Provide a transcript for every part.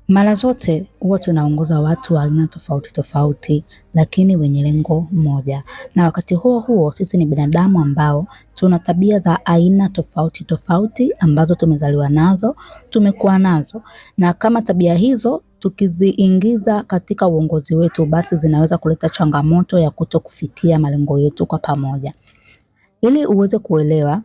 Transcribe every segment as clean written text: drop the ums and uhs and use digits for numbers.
Mara zote huwa tunaongoza watu wa aina tofauti tofauti, lakini wenye lengo moja. Na wakati huo huo sisi ni binadamu ambao tuna tabia za aina tofauti tofauti ambazo tumezaliwa nazo, tumekuwa nazo. Na kama tabia hizo tukiziingiza katika uongozi wetu, basi zinaweza kuleta changamoto ya kutokufikia malengo yetu kwa pamoja. Ili uweze kuelewa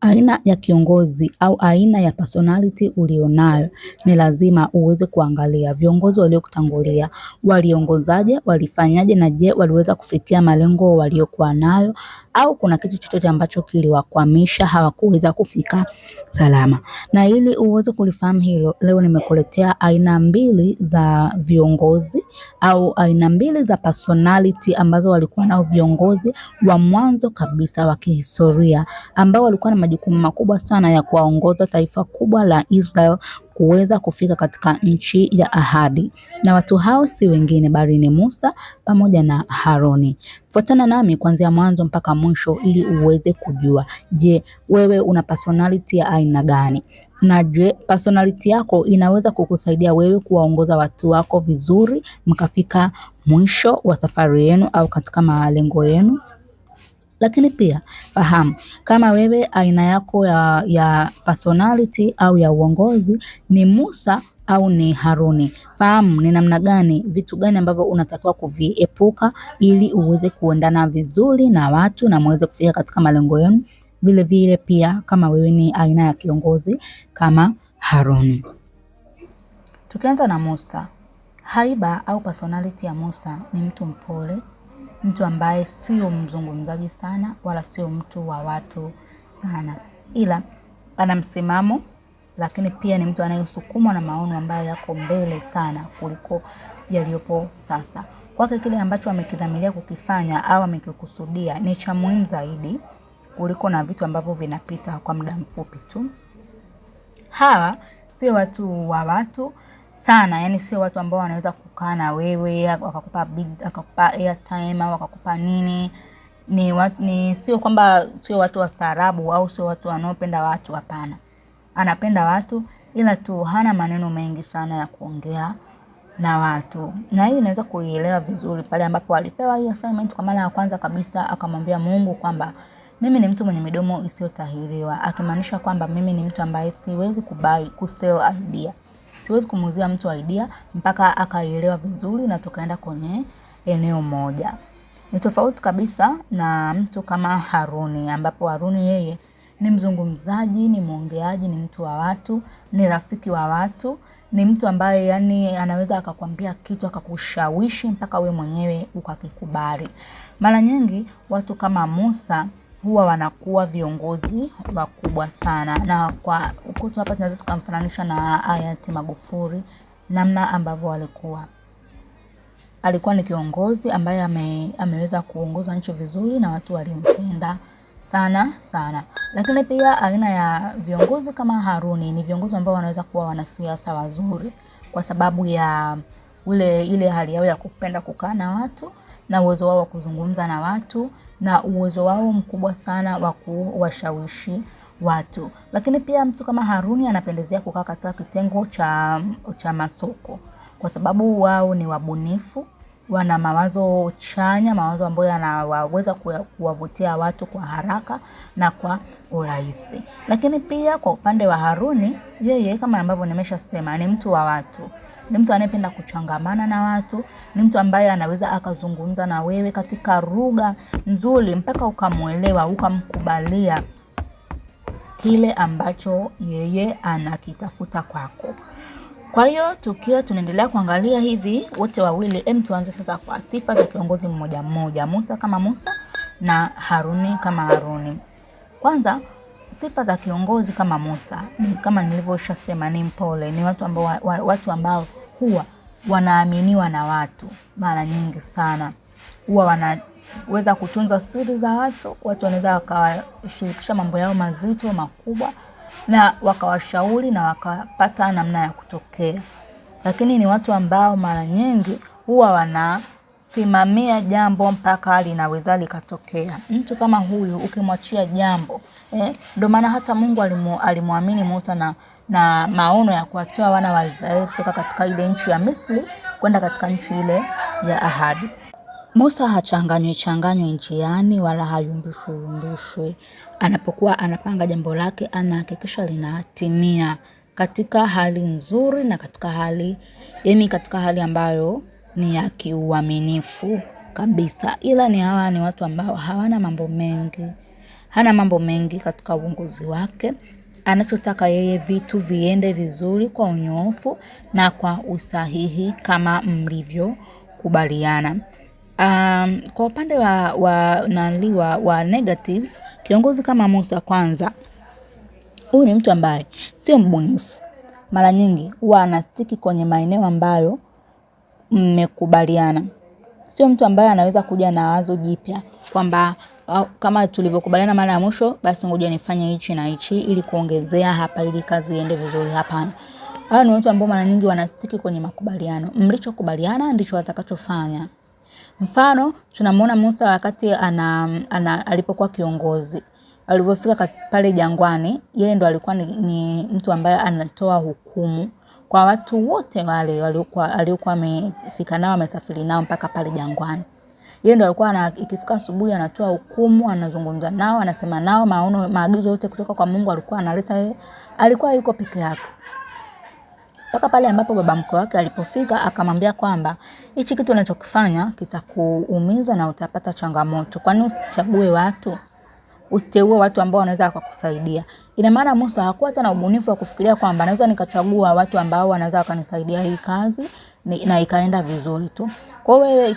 aina ya kiongozi au aina ya personality ulionayo, ni lazima uweze kuangalia viongozi waliokutangulia waliongozaje, walifanyaje, na je waliweza kufikia malengo waliokuwa nayo, au kuna kitu chochote ambacho kiliwakwamisha hawakuweza kufika salama. Na ili uweze kulifahamu hilo, leo nimekuletea aina mbili za viongozi au aina mbili za personality ambazo walikuwa nao viongozi wa mwanzo kabisa wa kihistoria, ambao walikuwa na majukumu makubwa sana ya kuwaongoza taifa kubwa la Israel kuweza kufika katika nchi ya ahadi. Na watu hao si wengine bali ni Musa pamoja na Haruni. Fuatana nami kuanzia mwanzo mpaka mwisho ili uweze kujua, je, wewe una personality ya aina gani? Na je, personality yako inaweza kukusaidia wewe kuwaongoza watu wako vizuri mkafika mwisho wa safari yenu au katika malengo yenu? Lakini pia fahamu, kama wewe aina yako ya personality au ya uongozi ni Musa au ni Haruni, fahamu ni namna gani, vitu gani ambavyo unatakiwa kuviepuka ili uweze kuendana vizuri na watu na muweze kufika katika malengo yenu. Vile vile pia kama wewe ni aina ya kiongozi kama Haruni. Tukianza na Musa, haiba au personality ya Musa ni mtu mpole, mtu ambaye sio mzungumzaji sana wala sio mtu wa watu sana, ila ana msimamo, lakini pia ni mtu anayesukumwa na maono ambayo yako mbele sana kuliko yaliyopo sasa. Kwake kile ambacho amekidhamiria kukifanya au amekikusudia ni cha muhimu zaidi kuliko na vitu ambavyo vinapita kwa muda mfupi tu. Hawa sio watu wa watu sana, yani sio watu ambao wanaweza kukaa na wewe akakupa airtime au akakupa nini. Sio kwamba sio watu wastaarabu au sio watu wanaopenda watu, hapana. Anapenda watu ila tu hana maneno mengi sana ya kuongea na watu. Na hii inaweza kuielewa vizuri pale ambapo alipewa hii assignment kwa mara ya kwanza kabisa, akamwambia Mungu kwamba mimi ni mtu mwenye midomo isiyotahiriwa, akimaanisha kwamba mimi ni mtu ambaye siwezi kusell idea. Siwezi kumuuzia mtu idea mpaka akaelewa vizuri na tukaenda kwenye eneo moja. Ni tofauti kabisa na mtu kama Haruni, ambapo Haruni yeye ni mzungumzaji, ni mwongeaji, ni mtu wa watu, ni rafiki wa watu, ni mtu ambaye yani anaweza akakwambia kitu akakushawishi mpaka we mwenyewe ukakikubali. Mara nyingi watu kama Musa huwa wanakuwa viongozi wakubwa sana, na kwa ukutu hapa tunaweza tukamfananisha na hayati Magufuli, namna ambavyo alikuwa ni kiongozi ambaye ameweza kuongoza nchi vizuri na watu walimpenda sana sana. Lakini pia aina ya viongozi kama Haruni ni viongozi ambao wanaweza kuwa wanasiasa wazuri kwa sababu ya ile hali yao ya kupenda kukaa na watu na uwezo wao wa kuzungumza na watu na uwezo wao mkubwa sana wa kuwashawishi watu. Lakini pia mtu kama Haruni anapendezea kukaa katika kitengo cha masoko kwa sababu wao ni wabunifu, wana mawazo chanya, mawazo ambayo yanaweza kuwavutia watu kwa haraka na kwa urahisi. Lakini pia kwa upande wa Haruni, yeye kama ambavyo nimeshasema ni mtu wa watu. Ni mtu anayependa kuchangamana na watu, ni mtu ambaye anaweza akazungumza na wewe katika lugha nzuri mpaka ukamuelewa, ukamkubalia kile ambacho yeye anakitafuta kwako. Kwa hiyo tukiwa tunaendelea kuangalia hivi wote wawili, tuanze sasa kwa sifa za kiongozi mmoja mmoja, Musa kama Musa na Haruni kama Haruni. Kwanza, sifa za kiongozi kama Musa ni kama nilivyoshasema, ni mpole, ni watu ambao huwa wanaaminiwa na watu mara nyingi sana. Huwa wanaweza kutunza siri za watu wanaweza wakawashirikisha mambo yao mazito makubwa na wakawashauri na wakapata namna ya kutokea. Lakini ni watu ambao mara nyingi huwa wanasimamia jambo mpaka linaweza likatokea. Mtu kama huyu ukimwachia jambo, ndio maana hata Mungu alimuamini Musa na maono ya kuwatoa wana wa Israeli kutoka katika ile nchi ya Misri kwenda katika nchi ile ya ahadi. Musa hachanganywi njiani wala hayumbishwi. Anapokuwa anapanga jambo lake anahakikisha linatimia katika hali nzuri na katika hali ambayo ni ya kiuaminifu kabisa. Ila hawa ni watu ambao hawana mambo mengi. Hana mambo mengi katika uongozi wake. Anachotaka yeye vitu viende vizuri kwa unyoofu na kwa usahihi kama mlivyo kubaliana. Kwa upande wa negative, kiongozi kama Musa kwanza, huyu ni mtu ambaye sio mbunifu. Mara nyingi huwa anastiki kwenye maeneo ambayo mmekubaliana. Sio mtu ambaye anaweza kuja na wazo jipya kwamba kama tulivyokubaliana mara ya mwisho, basi ngoja nifanye hichi na hichi ili kuongezea hapa ili kazi iende vizuri. Hapana. Hao ni watu ambao mara nyingi wanastiki kwenye makubaliano. Mlichokubaliana ndicho watakachofanya. Mfano, tunamuona Musa wakati alipokuwa kiongozi. Alipofika pale jangwani, yeye ndo alikuwa ni mtu ambaye anatoa hukumu kwa watu wote wale aliokuwa amefika nao, amesafiri nao mpaka pale jangwani. Yeye ndo alikuwa ikifika asubuhi anatoa hukumu, anazungumza nao, anasema nao, maagizo yote kutoka kwa Mungu alikuwa analeta yeye. Alikuwa yuko peke yake. Mpaka pale ambapo baba mkwe wake alipofika akamwambia kwamba hichi kitu unachokifanya kitakuumiza na utapata changamoto. Kwani usichague watu? Usiteue watu ambao wanaweza kukusaidia. Ina maana Musa hakuwa tena ubunifu wa kufikiria kwamba naweza nikachagua watu ambao wanaweza kunisaidia hii kazi na ikaenda vizuri tu. Kwa wewe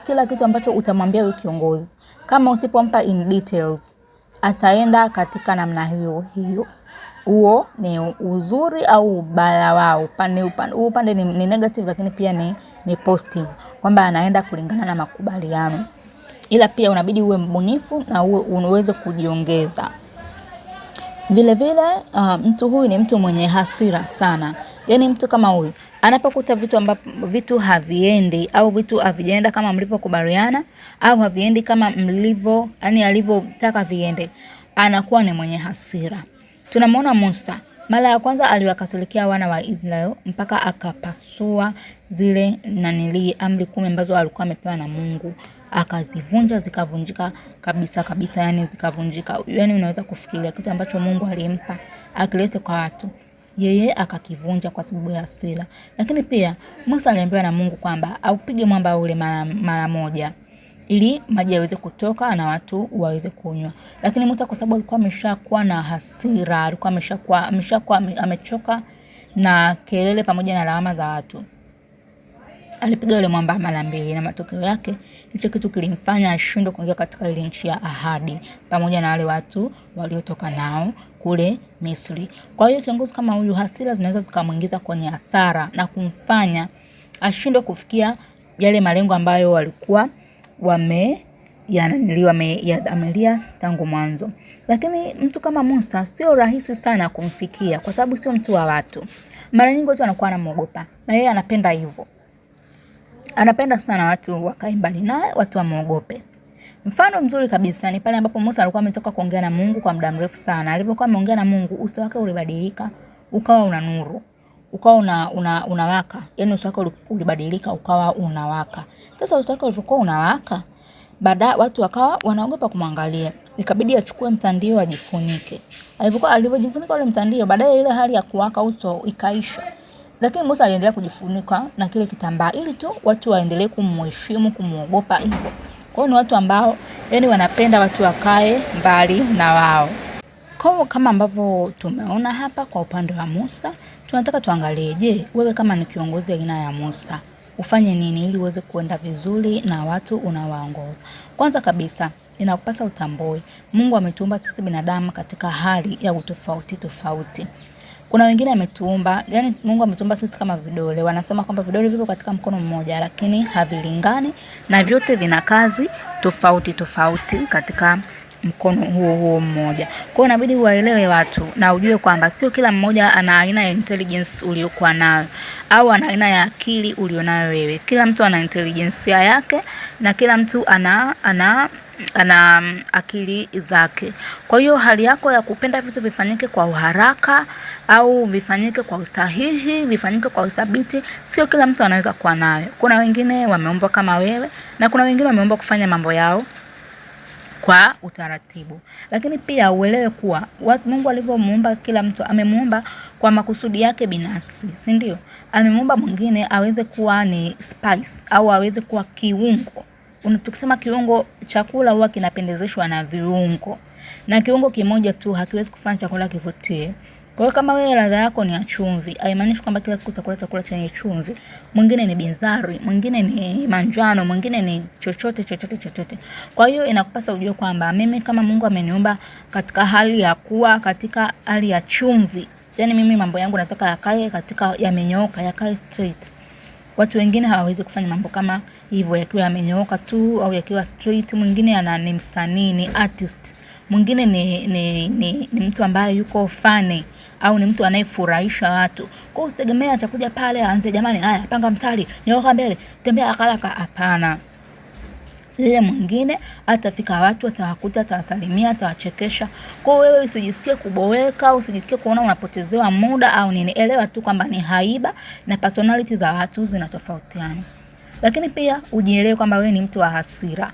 kila kitu ambacho utamwambia huyo kiongozi, kama usipompa in details, ataenda katika namna hiyo. Huo ni uzuri au ubaya wao. Upande ni negative, lakini pia ni positive, kwamba anaenda kulingana na makubaliano. Ila pia unabidi uwe mbunifu na uweze kujiongeza. Vile vile mtu huyu ni mtu mwenye hasira sana. Yaani mtu kama huyu anapokuta vitu haviendi au vitu havijaenda kama mlivyokubaliana au haviendi kama alivyotaka viende, anakuwa ni mwenye hasira. Tunamuona Musa mara ya kwanza aliwakasirikia wana wa Israeli mpaka akapasua zile amri 10 ambazo alikuwa amepewa na Mungu, akazivunja zikavunjika kabisa, yani zikavunjika. Yani unaweza kufikiria kitu ambacho Mungu alimpa akilete kwa watu, yeye akakivunja kwa sababu ya hasira. Lakini pia Musa aliambiwa na Mungu kwamba aupige mwamba ule mara moja ili maji yaweze kutoka na watu waweze kunywa. Lakini Musa kwa sababu alikuwa ameshakuwa na hasira, alikuwa amechoka na kelele pamoja na lawama za watu, alipiga yule mwamba mara 2, na matokeo yake hicho kitu kilimfanya ashindwe kuingia katika ile nchi ya ahadi pamoja na wale watu waliotoka nao kule Misri. Kwa hiyo kiongozi kama huyu, hasira zinaweza zikamuingiza kwenye hasara na kumfanya ashindwe kufikia yale malengo ambayo walikuwa amelia tangu mwanzo. Lakini mtu kama Musa sio rahisi sana kumfikia kwa sababu sio mtu wa watu. Mara nyingi watu wanakuwa wanamuogopa, na yeye anapenda hivyo. Anapenda sana watu wakae mbali naye, watu wamuogope. Mfano mzuri kabisa ni pale ambapo Musa alikuwa ametoka kuongea na Mungu kwa muda mrefu sana. Alipokuwa ameongea na Mungu, uso wake ulibadilika, ukawa una nuru, ukawa unawaka. Yaani uso wake ulibadilika ukawa unawaka. Sasa uso wake ulivyokuwa unawaka, baada watu wakawa wanaogopa kumwangalia. Ikabidi achukue mtandio ajifunike. Alivyojifunika ule mtandio, baadaye ile hali ya kuwaka uso ikaisha. Lakini Musa aliendelea kujifunika na kile kitambaa ili tu watu waendelee kumheshimu, kumuogopa hivyo. Kwa hiyo ni watu ambao wanapenda watu wakae mbali na wao. Kwa kama ambavyo tumeona hapa kwa upande wa Musa, tunataka tuangalie, je, wewe kama ni kiongozi aina ya Musa, ufanye nini ili uweze kuenda vizuri na watu unaowaongoza? Kwanza kabisa, inakupasa utambue Mungu ametuumba sisi binadamu katika hali ya tofauti. Kuna wengine ametuumba, Mungu ametuumba sisi kama vidole. Wanasema kwamba vidole vipo katika mkono mmoja lakini havilingani na vyote vina kazi tofauti katika mkono huo mmoja. Kwa hiyo inabidi uwaelewe watu na ujue kwamba sio kila mmoja ana aina ya intelligence uliokuwa nayo au ana aina ya akili ulionayo wewe. Kila mtu ana intelligence yake na kila mtu ana akili zake. Kwa hiyo hali yako ya kupenda vitu vifanyike kwa uharaka au vifanyike kwa usahihi, vifanyike kwa uthabiti, sio kila mtu anaweza kuwa nayo. Kuna wengine wameumbwa kama wewe na kuna wengine wameumbwa kufanya mambo yao kwa utaratibu. Lakini pia uelewe kuwa Mungu alivyomuumba kila mtu amemuumba kwa makusudi yake binafsi, si ndio? Amemuumba mwingine aweze kuwa ni spice au aweze kuwa kiungo. Tukisema kiungo, chakula huwa kinapendezeshwa na viungo. Na kiungo kimoja tu hakiwezi kufanya chakula kivutie. Kwa hiyo kama wewe ladha yako ni ya chumvi, haimaanishi kwamba kila siku utakula chakula chenye chumvi. Mwingine ni binzari, mwingine ni manjano, mwingine ni chochote. Kwa hiyo inakupasa ujue kwamba mimi kama Mungu ameniumba katika hali ya kuwa katika hali ya chumvi. Yaani mimi mambo yangu nataka yakae katika yamenyooka, yakae straight. Watu wengine hawawezi kufanya mambo kama hivyo yakiwa yamenyooka tu au yakiwa straight. Mwingine ni msanii, ni artist. Mwingine ni mtu ambaye yuko funny au ni mtu anayefurahisha watu. Kwa hiyo usitegemea atakuja pale aanze jamani, haya panga mstari, nyooka mbele, tembea haraka. Hapana. Yule mwingine atafika watu, atawakuta, atawasalimia, atawachekesha. Kwa hiyo wewe usijisikie kuboeka, usijisikie kuona unapotezewa muda au nini. Elewa tu kwamba ni haiba na personality za watu zinatofautiana. Lakini pia ujielewe kwamba wewe ni mtu wa hasira.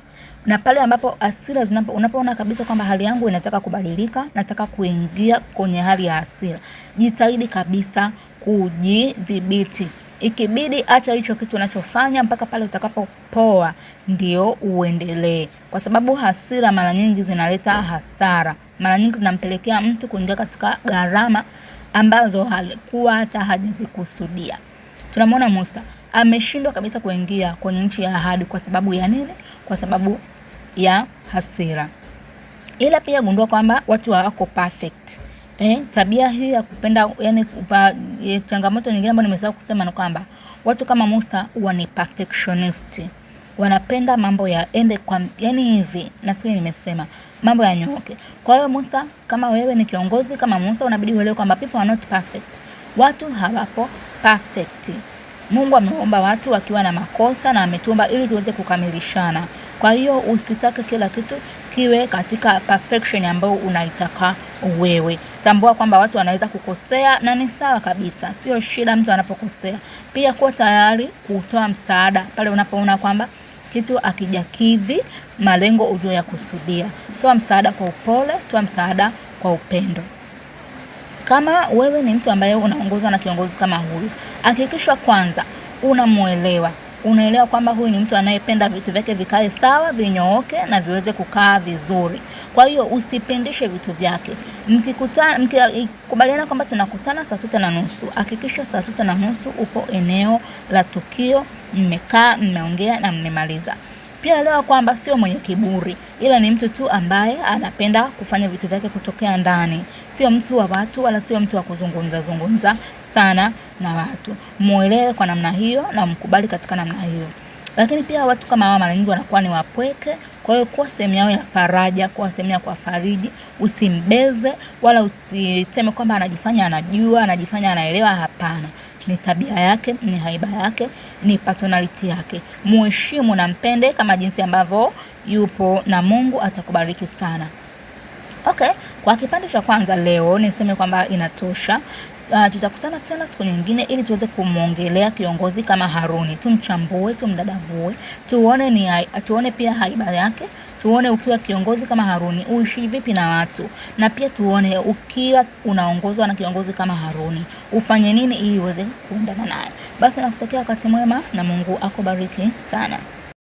Na pale ambapo hasira unapoona kabisa kwamba hali yangu inataka kubadilika, nataka kuingia kwenye hali ya hasira, jitahidi kabisa kujidhibiti. Ikibidi acha hicho kitu unachofanya mpaka pale utakapopoa ndio uendelee. Kwa sababu hasira mara nyingi zinaleta hasara. Mara nyingi zinampelekea mtu kuingia katika gharama ambazo halikuwa hata hajazikusudia. Tunamwona Musa ameshindwa kabisa kuingia kwenye nchi ya ahadi kwa sababu ya nini? Kwa sababu ya hasira. Ila pia gundua kwamba watu hawako perfect. Tabia hii ya kupenda, yani changamoto nyingine ambayo nimesahau kusema ni kwamba watu kama Musa huwa ni perfectionist. Wanapenda mambo ya ende kwa yani hivi, nafikiri nimesema mambo ya nyooke. Kwa hiyo Musa, kama wewe ni kiongozi kama Musa, unabidi uelewe kwamba people are not perfect. Watu hawapo perfect. Mungu ameumba watu wakiwa na makosa na ametuumba ili tuweze kukamilishana. Kwa hiyo usitake kila kitu kiwe katika perfection ambayo unaitaka wewe. Tambua kwamba watu wanaweza kukosea na ni sawa kabisa. Sio shida mtu anapokosea. Pia kuwa tayari kutoa msaada pale unapoona kwamba kitu hakijakidhi malengo uliyokusudia. Toa msaada kwa upole, toa msaada kwa upendo. Kama wewe ni mtu ambaye unaongozwa na kiongozi kama huyu, hakikisha kwanza unamuelewa. Unaelewa kwamba huyu ni mtu anayependa vitu vyake vikae sawa, vinyooke na viweze kukaa vizuri. Kwa hiyo usipindishe vitu vyake. Mkikubaliana kwamba tunakutana saa 6:30, hakikisha saa 6:30 upo eneo la tukio, mmekaa, mmeongea na mmemaliza. Pia elewa kwamba sio mwenye kiburi, ila ni mtu tu ambaye anapenda kufanya vitu vyake kutokea ndani. Sio mtu wa watu wala sio mtu wa kuzungumza sana na watu. Muelewe kwa namna hiyo na mkubali katika namna hiyo. Lakini pia watu kama hawa mara nyingi wanakuwa ni wapweke. Kwa hiyo kuwa sehemu yao ya faraja, kuwa sehemu ya kuwafariji, usimbeze wala usiseme kwamba anajifanya anajua, anajifanya anaelewa. Hapana. Ni tabia yake, ni haiba yake, ni personality yake. Muheshimu na mpende kama jinsi ambavyo yupo na Mungu atakubariki sana. Okay, kwa kipande cha kwanza leo niseme kwamba inatosha. Tutakutana tena siku nyingine ili tuweze kumuongelea kiongozi kama Haruni. Tumchambue, tumdadavue, tuone pia haiba yake, tuone ukiwa kiongozi kama Haruni uishi vipi na watu, na pia tuone ukiwa unaongozwa na kiongozi kama Haruni ufanye nini ili uweze kuendana naye. Basi nakutakia wakati mwema na Mungu akubariki sana.